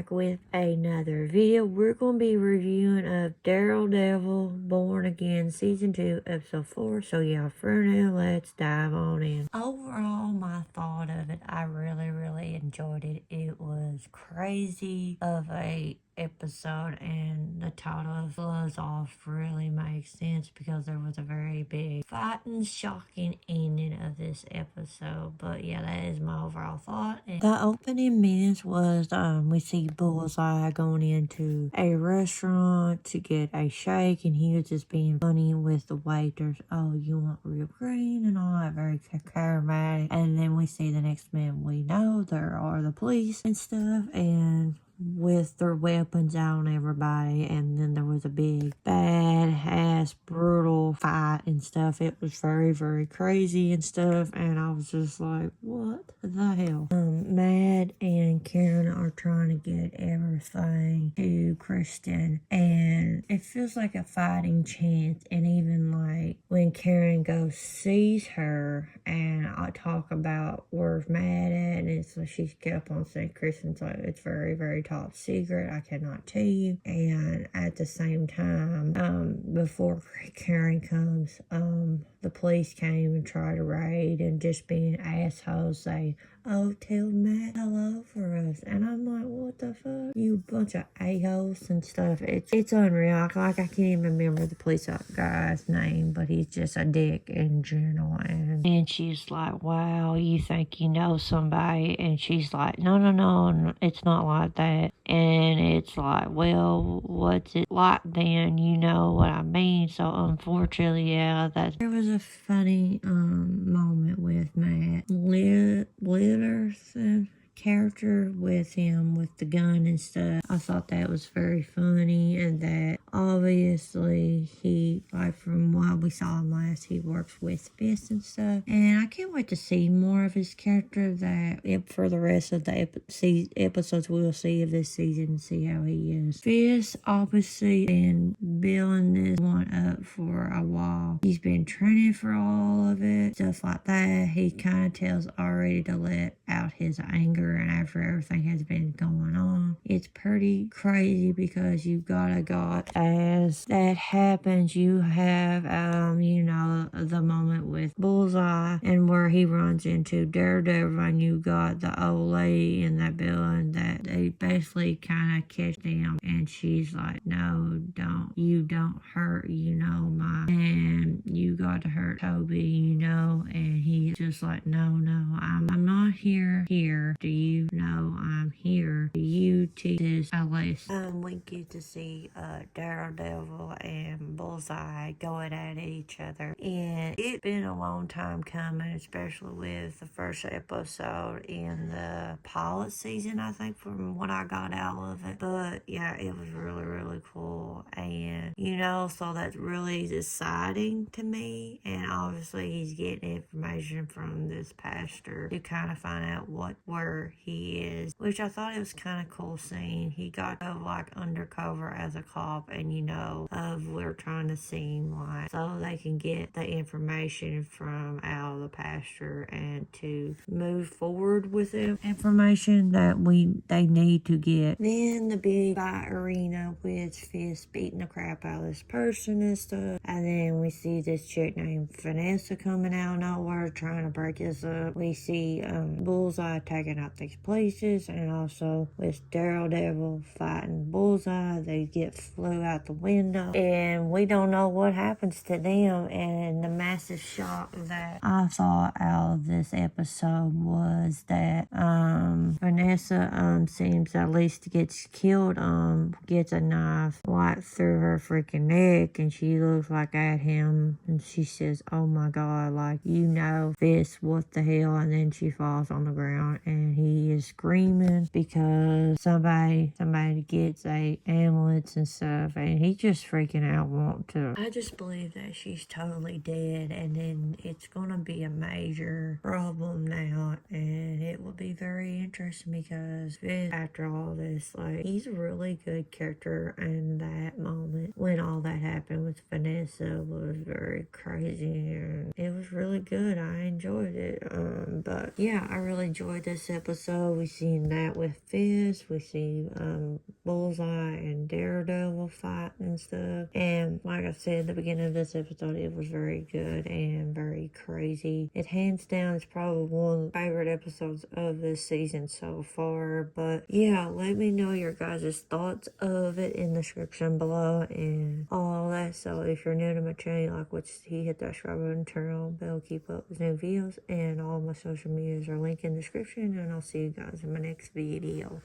back with another video. We're going to be reviewing of Daredevil Born Again Season 2, Episode 4. So yeah, for now, let's dive on in. Overall, my thought of it, I really enjoyed it. It was crazy of a episode, and the title of Buzz Off really makes sense because there was a very big fighting, shocking ending of this episode. But yeah, that is my overall thought. And the opening minutes was we see Bullseye going into a restaurant to get a shake, and he was just being funny with the waiters. Oh, you want real green and all that, very charismatic. And then we see the next minute we know there are the police and stuff, and with their weapons out on everybody, and then there was a big badass brutal fight and stuff. It was very crazy and stuff, and I was just like, what the hell? Mad and Karen are trying to get everything to Kristen, and it feels like a fighting chance. And even like when Karen goes sees her, and I talk about where's Mad at, and it's like she kept on saying Kristen's like, it's very top secret, I cannot tell you. And at the same time, before Karen comes, the police came and tried to raid, and just being assholes say, oh, tell Matt hello for us. And I'm like, what the fuck? You bunch of a-holes and stuff. It's unreal. Like, I can't even remember the police guy's name, but he's just a dick in general. And she's like, wow, you think you know somebody? And she's like, no, it's not like that. And it's like, well, what's it like then? You know what I mean? So unfortunately, yeah, there was a funny moment with Matt Litterson character with him with the gun and stuff. I thought that was very funny, and that obviously he, like from what we saw him last, he works with Fist and stuff. And I can't wait to see more of his character for the rest of the episodes we'll see of this season and see how he is. Fist obviously been building this one up for a while. He's been training for all of it, stuff like that. He kind of tells Ari to let out his anger, and after everything has been going on, it's pretty crazy because you gotta as that happens, you have the moment with Bullseye and where he runs into Daredevil, and you got the old lady in that building that they basically kind of catch them, and she's like, no, you don't hurt, and you got to hurt Toby, and he's just like, no, I'm not here. Do you know I'm here? Do you teach this a lesson? We get to see Daredevil and Bullseye going at each other, and it's been a long time coming, especially with the first episode in the pilot season, I think, from what I got out of it. But yeah, it was really cool, and so that's really exciting to me. And obviously he's getting information from this pastor to kind of find out where he is, which I thought it was kind of cool seeing. He got to like undercover as a cop, and we're trying to seem like so they can get the information from out of the pastor and to move forward with the information that they need to get. Then the big fight arena with Fist beating the crap out of this person and stuff, and then we see this chick named Vanessa coming out of nowhere trying to break us up. We see Bullseye taking out these places, and also with Daredevil fighting Bullseye, they get flew out the window, and we don't know what happens to them. And the massive shock that I thought out of this episode was that Vanessa seems at least gets killed, gets a knife right through her freaking neck, and she looks like at him, and she says, oh my god, like, Fist, what the hell? And then she falls on the ground, and he is screaming because somebody gets a ambulance and stuff, and he just freaking out I just believe that she's totally really dead, and then it's gonna be a major problem now, and it will be very interesting because Fizz, after all this, like, he's a really good character, and that moment when all that happened with Vanessa was very crazy, and it was really good. I enjoyed it. But yeah, I really enjoyed this episode. We seen that with Fizz, we see Bullseye and Daredevil fight and stuff, and like I said at the beginning of this episode, it was very good and very crazy. It hands down is probably one of the favorite episodes of this season so far. But yeah, let me know your guys' thoughts of it in the description below and all that. So if you're new to my channel, you like what you see, hit that subscribe button, turn on the bell, keep up with new videos, and all my social medias are linked in the description, and I'll see you guys in my next video.